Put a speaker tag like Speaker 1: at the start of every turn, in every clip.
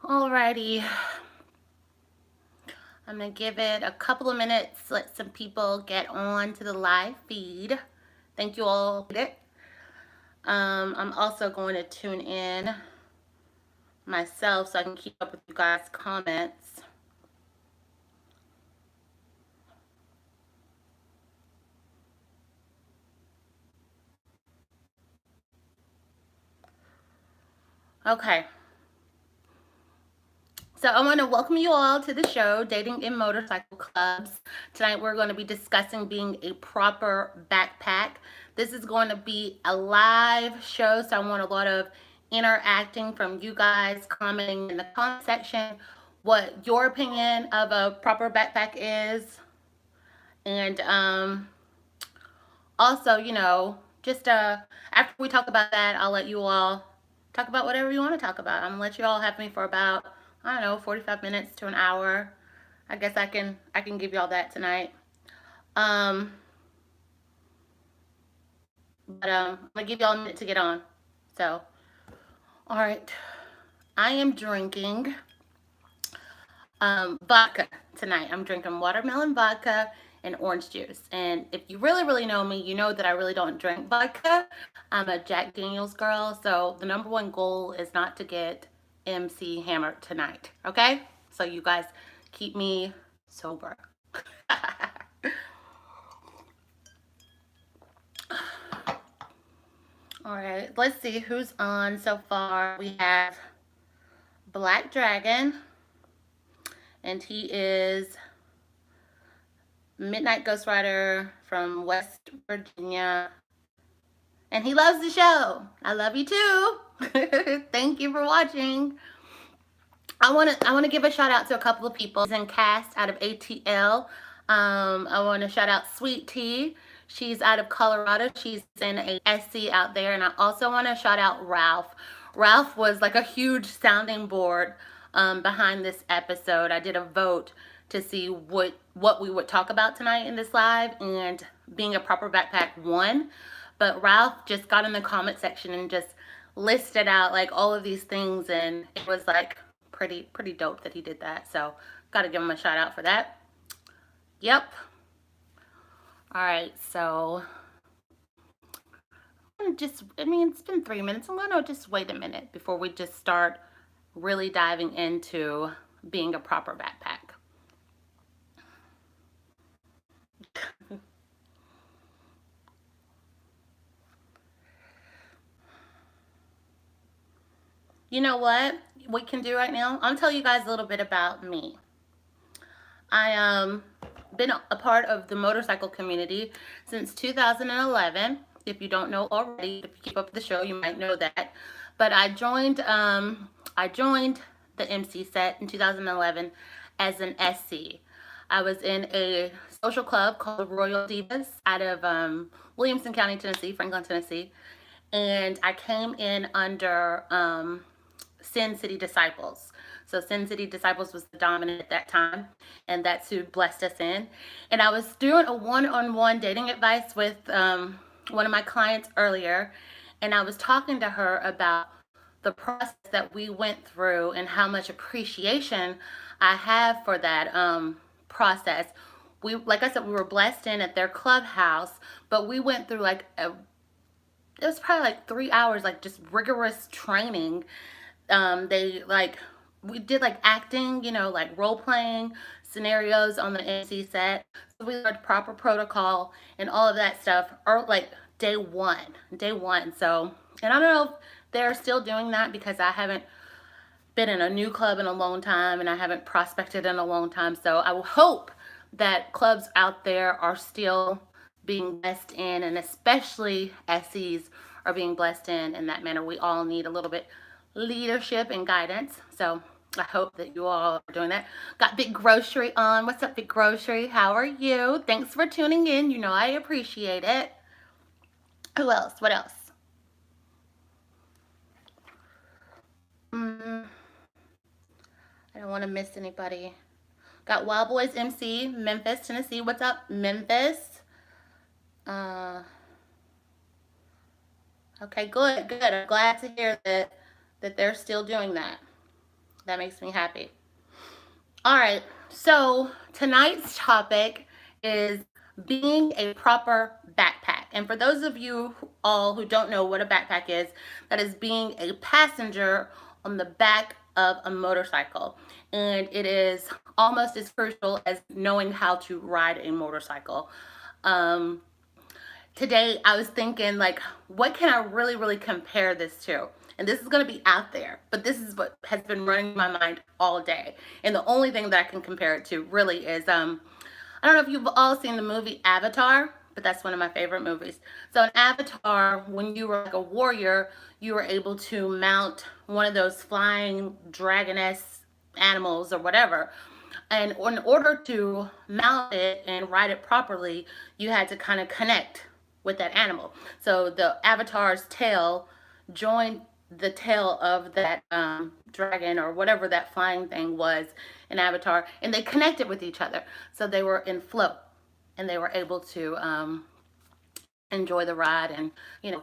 Speaker 1: Alrighty, I'm gonna give it a couple of minutes, let some people get on to the live feed. Thank you all. I'm also going to tune in myself so I can keep up with you guys' comments. Okay. So I want to welcome you all to the show, Dating in Motorcycle Clubs. Tonight we're going to be discussing being a proper backpack. This is going to be a live show, so I want a lot of interacting from you guys, commenting in the comment section what your opinion of a proper backpack is. And also, just after we talk about that, I'll let you all talk about whatever you want to talk about. I'm gonna let you all have me for about, I don't know, 45 minutes to an hour. I guess I can give y'all that tonight. Um, but I'm gonna give y'all a minute to get on. So, all right, I am drinking vodka tonight. I'm drinking watermelon vodka and orange juice. And if you really, really know me, you know that I really don't drink vodka. I'm a Jack Daniels girl. So the number one goal is not to get MC hammered tonight. Okay? So you guys keep me sober. All right, let's see who's on so far. We have Black Dragon, and he is Midnight Ghostwriter from West Virginia. And he loves the show. I love you too. Thank you for watching. I want to give a shout out to a couple of people. He's in cast out of ATL. I want to shout out Sweet Tea. She's out of Colorado. She's in a SC out there. And I also want to shout out Ralph. Ralph was like a huge sounding board behind this episode. I did a vote to see what we would talk about tonight in this live, and being a proper backpack won. But Ralph just got in the comment section and just listed out like all of these things, and it was like pretty dope that he did that. So gotta give him a shout out for that. Yep. All right, so it's been 3 minutes. I'm gonna just wait a minute before we just start really diving into being a proper backpack. You know what we can do right now? I'll tell you guys a little bit about me. I been a part of the motorcycle community since 2011. If you don't know already, if you keep up with the show, you might know that. But I joined the MC set in 2011 as an SC. I was in a social club called the Royal Divas out of Williamson County, Tennessee, Franklin, Tennessee, and I came in under Sin City Disciples. So Sin City Disciples was the dominant at that time, and that's who blessed us in. And I was doing a one-on-one dating advice with one of my clients earlier, and I was talking to her about the process that we went through and how much appreciation I have for that process. We, like I said, we were blessed in at their clubhouse, but we went through like it was probably like 3 hours, like just rigorous training. They like we did like acting, like role playing scenarios on the MC set. So we learned proper protocol and all of that stuff, or like day one. So, and I don't know if they're still doing that because I haven't been in a new club in a long time and I haven't prospected in a long time. So I will hope that clubs out there are still being blessed in, and especially SCs are being blessed in that manner. We all need a little bit leadership and guidance. So I hope that you all are doing that. Got Big Grocery on. What's up, Big Grocery? How are you? Thanks for tuning in. You know I appreciate it. Who else? What else? Mm, I don't want to miss anybody. Got Wild Boys MC, Memphis, Tennessee. What's up, Memphis? Uh, okay, good. I'm glad to hear that they're still doing that. That makes me happy. All right, so tonight's topic is being a proper backpack. And for those of you all who don't know what a backpack is, that is being a passenger on the back of a motorcycle. And it is almost as crucial as knowing how to ride a motorcycle. Um, Today I was thinking, like, what can I really, really compare this to? And this is going to be out there, but this is what has been running my mind all day. And the only thing that I can compare it to really is, I don't know if you've all seen the movie Avatar, but that's one of my favorite movies. So in Avatar, when you were like a warrior, you were able to mount one of those flying dragoness animals or whatever. And in order to mount it and ride it properly, you had to kind of connect with that animal. So the avatar's tail joined the tail of that dragon or whatever that flying thing was in Avatar, and they connected with each other. So they were in flow, and they were able to enjoy the ride and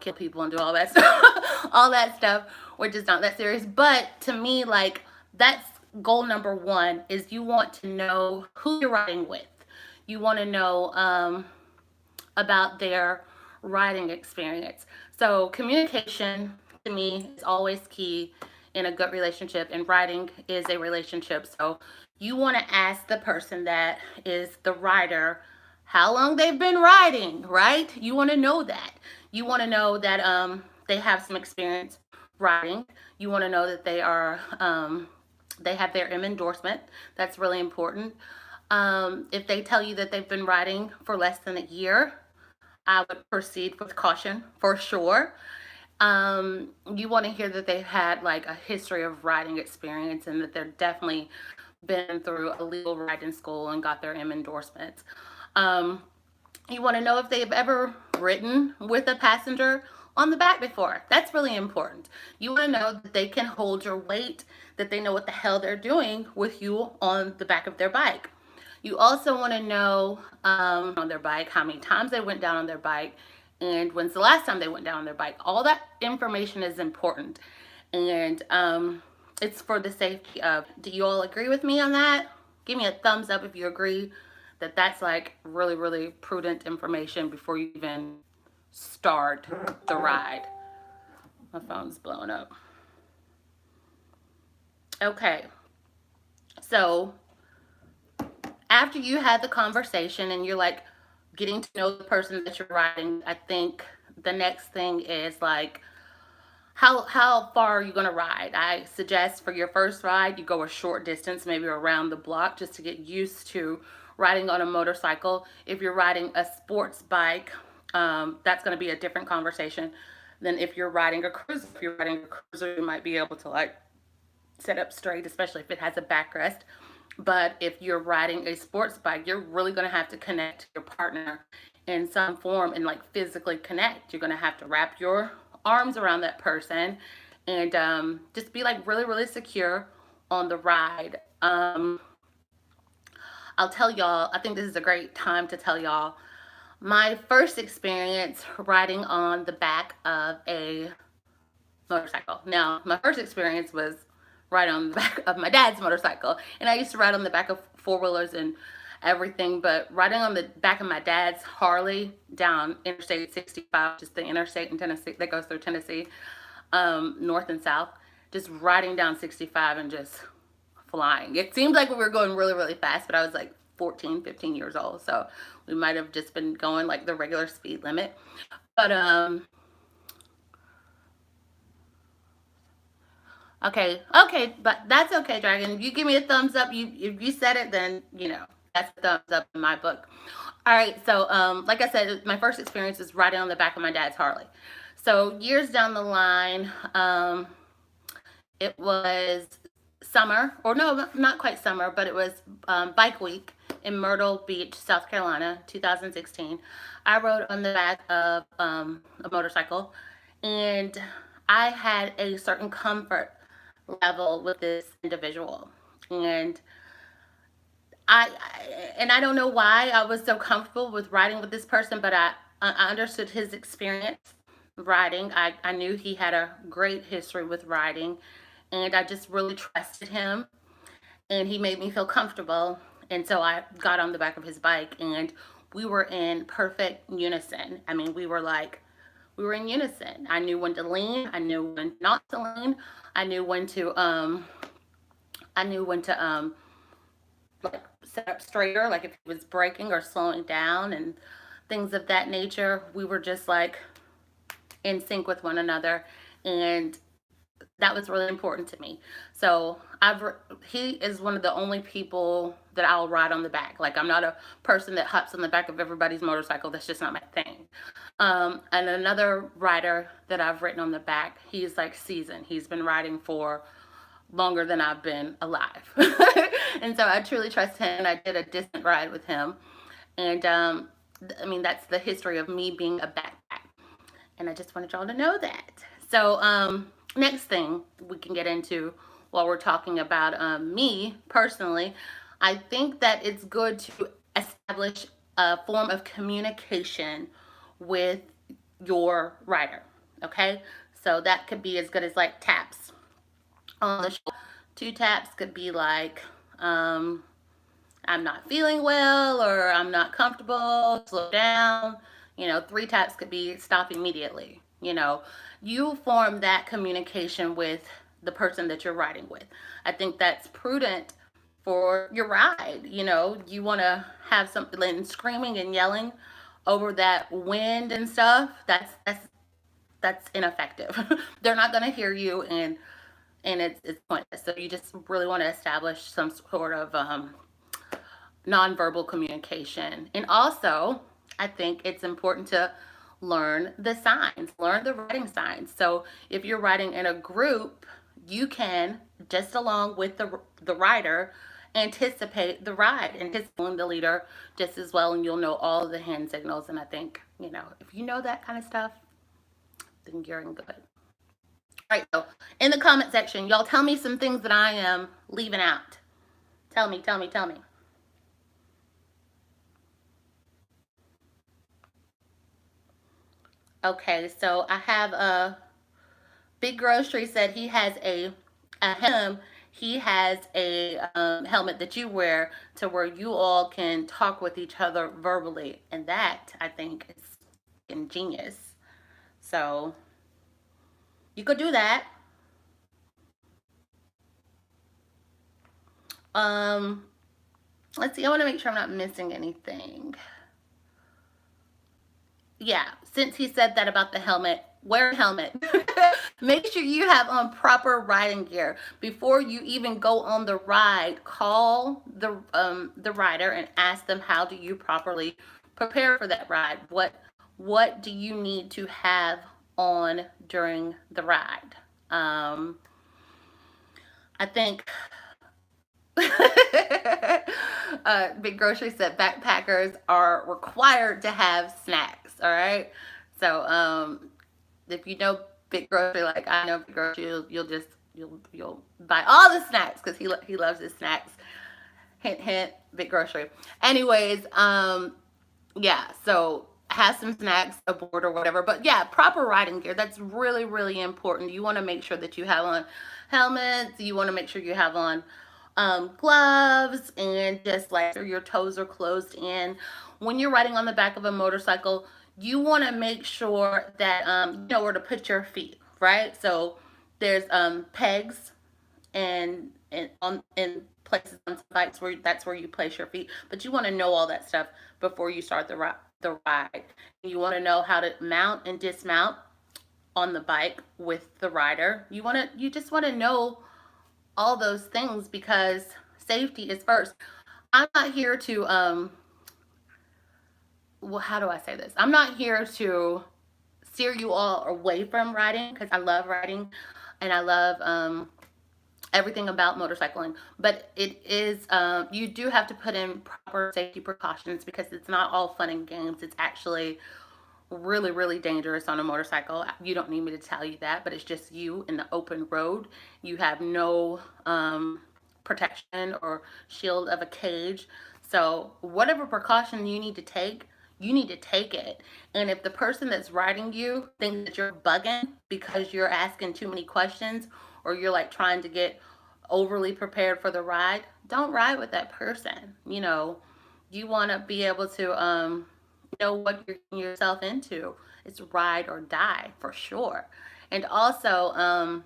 Speaker 1: kill people and do all that stuff, all that stuff, which is not that serious. But to me, like, that's goal number one, is you want to know who you're riding with. You want to know about their riding experience. So communication to me is always key in a good relationship, and riding is a relationship. So you want to ask the person that is the rider how long they've been riding, right? You want to know that. You want to know that they have some experience riding. You want to know that they have their M endorsement. That's really important. If they tell you that they've been riding for less than a year, I would proceed with caution for sure. You want to hear that they've had like a history of riding experience and that they're definitely been through a legal riding school and got their M endorsements. You want to know if they've ever ridden with a passenger on the back before. That's really important. You want to know that they can hold your weight, that they know what the hell they're doing with you on the back of their bike. You also want to know on their bike how many times they went down on their bike and when's the last time they went down on their bike. All that information is important, and it's for the safety of. Do you all agree with me on that? Give me a thumbs up if you agree that that's like really, really prudent information before you even start the ride. My phone's blowing up. Okay, so after you had the conversation and you're like getting to know the person that you're riding, I think the next thing is like, how far are you going to ride? I suggest for your first ride, you go a short distance, maybe around the block, just to get used to riding on a motorcycle. If you're riding a sports bike, that's going to be a different conversation than if you're riding a cruiser. If you're riding a cruiser, you might be able to like sit up straight, especially if it has a backrest. But if you're riding a sports bike, you're really going to have to connect to your partner in some form and like physically connect. You're going to have to wrap your arms around that person and just be like really, really secure on the ride. I'll tell y'all, I think this is a great time to tell y'all my first experience riding on the back of a motorcycle. Now, my first experience was ride on the back of my dad's motorcycle, and I used to ride on the back of four-wheelers and everything, but riding on the back of my dad's Harley down Interstate 65, just the interstate in Tennessee that goes through Tennessee, north and south, just riding down 65 and just flying. It seemed like we were going really, really fast, but I was like 14, 15 years old, so we might have just been going like the regular speed limit. But okay, but that's okay, Dragon. If you give me a thumbs up, if you said it, then that's a thumbs up in my book. All right, so like I said, my first experience was riding on the back of my dad's Harley. So years down the line, it was summer, or no, not quite summer, but it was Bike Week in Myrtle Beach, South Carolina, 2016. I rode on the back of a motorcycle, and I had a certain comfort level with this individual, and I don't know why I was so comfortable with riding with this person, but I understood his experience riding. I knew he had a great history with riding, and I just really trusted him, and he made me feel comfortable. And so I got on the back of his bike, and we were in perfect unison. I mean, we were in unison. I knew when to lean, I knew when not to lean, I knew when to I knew when to like set up straighter, like if he was braking or slowing down and things of that nature. We were just like in sync with one another, and that was really important to me. So he is one of the only people that I'll ride on the back. Like, I'm not a person that hops on the back of everybody's motorcycle. That's just not my thing. And another rider that I've ridden on the back, he's like seasoned. He's been riding for longer than I've been alive. And so I truly trust him. I did a distant ride with him. And I mean, that's the history of me being a backpack. And I just wanted y'all to know that. So next thing we can get into while we're talking about me personally, I think that it's good to establish a form of communication with your rider. Okay, so that could be as good as like taps on the shoulder. 2 taps could be like, I'm not feeling well, or I'm not comfortable, slow down. 3 taps could be stop immediately. You form that communication with the person that you're riding with. I think that's prudent for your ride. You want to have something, and screaming and yelling over that wind and stuff. That's ineffective. They're not going to hear you, and it's pointless. So you just really want to establish some sort of nonverbal communication. And also, I think it's important to learn the signs, learn the writing signs. So if you're writing in a group, you can, just along with the rider, anticipate the ride, anticipating the leader just as well, and you'll know all of the hand signals. And I think, if you know that kind of stuff, then you're in good. All right, so in the comment section, y'all tell me some things that I am leaving out. Tell me. Okay, so I have a Big Grocery said he has he has a helmet that you wear to where you all can talk with each other verbally, and that I think is ingenious. So you could do that. Let's see. I want to make sure I'm not missing anything. Yeah, since he said that about the helmet, wear a helmet. Make sure you have on proper riding gear before you even go on the ride. Call the rider and ask them, how do you properly prepare for that ride? What do you need to have on during the ride? I think Big Grocery said backpackers are required to have snacks. All right, so if you know Big Grocery, like I know Big Grocery, you'll buy all the snacks because he loves his snacks. Hint, hint, Big Grocery. Anyways, yeah, so have some snacks aboard or whatever. But yeah, proper riding gear, that's really, really important. You want to make sure that you have on helmets. You want to make sure you have on gloves, and just like so your toes are closed in. When you're riding on the back of a motorcycle, you want to make sure that you know where to put your feet, right? So there's pegs and on in places on bikes where that's where you place your feet, but you want to know all that stuff before you start the ride. You want to know how to mount and dismount on the bike with the rider. You just want to know all those things because safety is first. I'm not here to well, how do I say this? I'm not here to steer you all away from riding because I love riding and I love everything about motorcycling, but it is you do have to put in proper safety precautions because it's not all fun and games. It's actually really, really dangerous on a motorcycle. You don't need me to tell you that, but it's just you in the open road. You have no protection or shield of a cage. So whatever precaution you need to take, you need to take it. And if the person that's riding you thinks that you're bugging because you're asking too many questions or you're like trying to get overly prepared for the ride, don't ride with that person. You want to be able to know what you're getting yourself into. It's ride or die for sure. And also,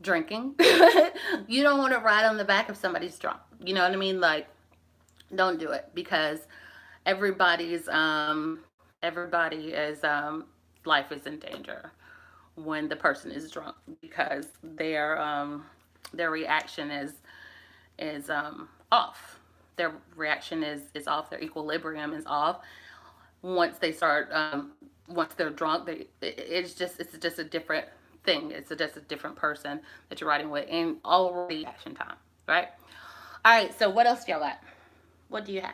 Speaker 1: drinking. You don't want to ride on the back of somebody's drunk. You know what I mean? Like, don't do it, because everybody's everybody is life is in danger when the person is drunk, because their reaction is off. Their reaction is off. Their equilibrium is off. Once they start, once they're drunk, it's just a different thing. It's just a different person that you're riding with, and already action time, right? All right. So what else y'all got? What do you have?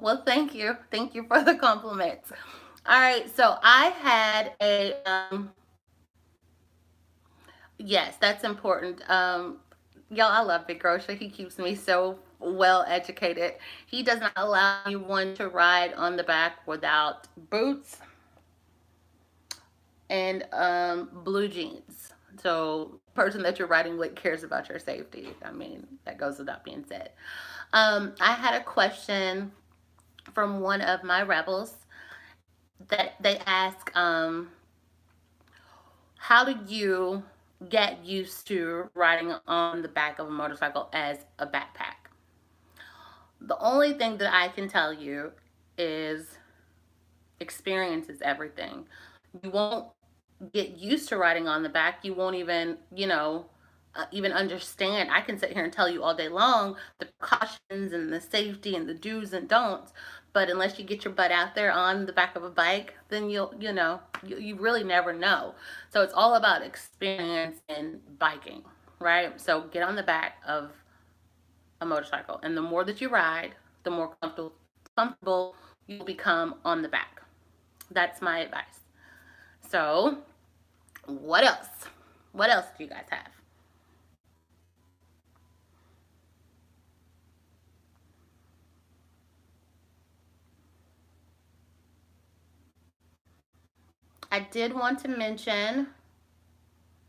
Speaker 1: Well, thank you for the compliments. All right, so I had a yes, that's important. Y'all, I love Big Grocer. He keeps me so well educated. He does not allow anyone to ride on the back without boots and blue jeans. So, person that you're riding with cares about your safety. I mean, that goes without being said. I had a question from one of my rebels that they ask, how do you get used to riding on the back of a motorcycle as a backpack? The only thing that I can tell you is experience is everything. You won't get used to riding on the back. You won't even, even understand. I can sit here and tell you all day long the precautions and the safety and the do's and don'ts, but unless you get your butt out there on the back of a bike, then you really never know. So it's all about experience and biking, right? So get on the back of a motorcycle, and the more that you ride, the more comfortable you'll become on the back. That's my advice. So, what else? What else do you guys have? I did want to mention,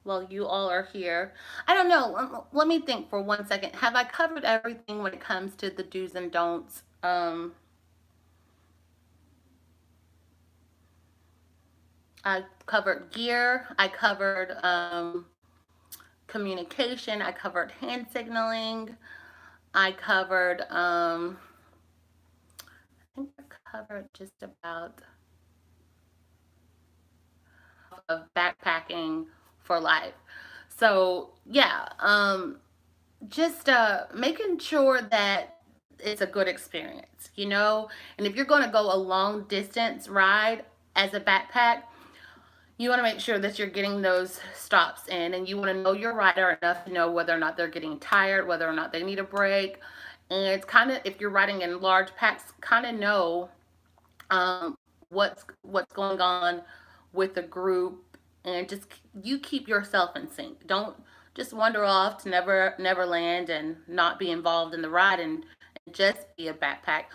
Speaker 1: well, you all are here. I don't know. Let me think for 1 second. Have I covered everything when it comes to the do's and don'ts? I covered gear. I covered communication. I covered hand signaling. I covered, I think I covered just about of backpacking for life. So yeah, just making sure that it's a good experience. And if you're going to go a long distance ride as a backpack, you want to make sure that you're getting those stops in, and you want to know your rider enough to know whether or not they're getting tired, whether or not they need a break. And it's kind of, if you're riding in large packs, kind of know um, what's going on with the group, and just you keep yourself in sync. Don't just wander off to never land and not be involved in the ride, and just be a backpack.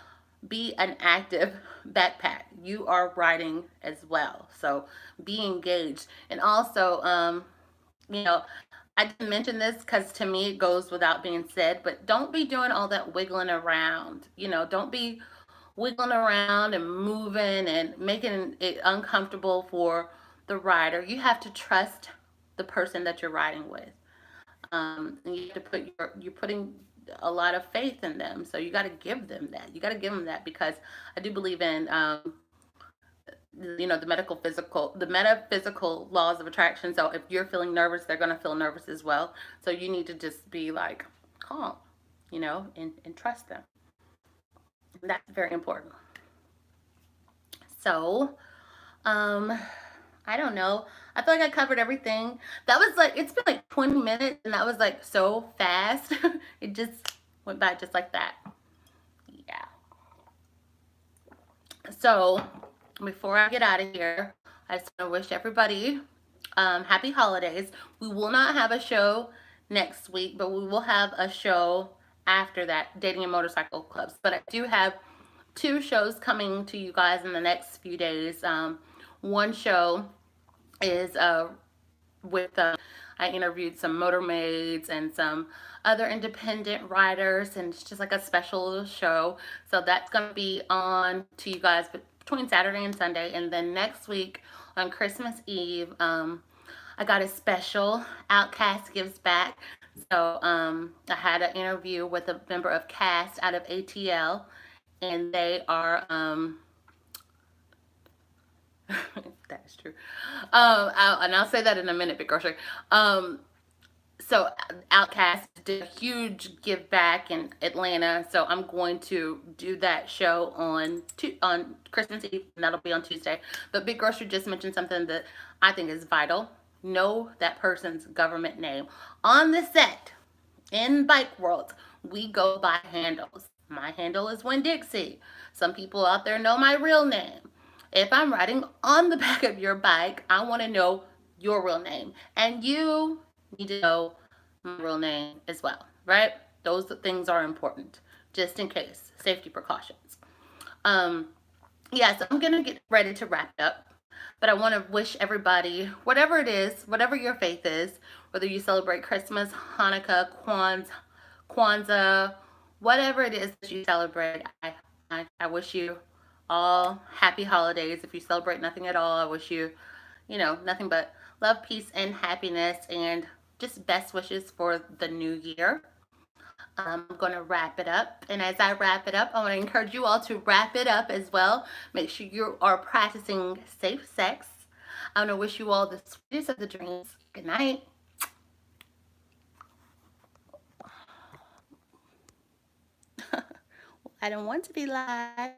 Speaker 1: Be an active backpack. You are riding as well, so be engaged. And also, you know, I didn't mention this because to me it goes without being said, but don't be doing all that wiggling around. Don't be wiggling around and moving and making it uncomfortable for the rider. You have to trust the person that you're riding with. And you have to you're putting a lot of faith in them. So you got to give them that. You got to give them that, because I do believe in, the metaphysical laws of attraction. So if you're feeling nervous, they're going to feel nervous as well. So you need to just be like calm, and trust them. That's very important. So, um, I don't know. I feel like I covered everything. That was like, it's been like 20 minutes, and that was like so fast. It just went by just like that. Yeah. So, before I get out of here, I just want to wish everybody happy holidays. We will not have a show next week, but we will have a show after that, Dating and Motorcycle Clubs. But I do have two shows coming to you guys in the next few days. One show is with I interviewed some motor maids and some other independent writers, and it's just like a special show. So that's gonna be on to you guys between Saturday and Sunday, and then next week on Christmas Eve, I got a special. Outcast Gives Back. So I had an interview with a member of Cast out of ATL, and they are that is true. I'll say that in a minute, Big Grocery. So Outcast did a huge give back in Atlanta, so I'm going to do that show on Christmas Eve, and that'll be on Tuesday. But Big Grocery just mentioned something that I think is vital. Know that person's government name. On the set, in bike world, we go by handles. My handle is Winn Dixie. Some people out there know my real name. If I'm riding on the back of your bike, I want to know your real name. And you need to know my real name as well, right? Those things are important, just in case. Safety precautions. Um, yeah, so I'm going to get ready to wrap it up. But I want to wish everybody, whatever it is, whatever your faith is, whether you celebrate Christmas, Hanukkah, Kwanzaa, whatever it is that you celebrate, I wish you all happy holidays. If you celebrate nothing at all, I wish you, nothing but love, peace, and happiness, and just best wishes for the new year. I'm going to wrap it up. And as I wrap it up, I want to encourage you all to wrap it up as well. Make sure you are practicing safe sex. I want to wish you all the sweetest of the dreams. Good night. I don't want to be live.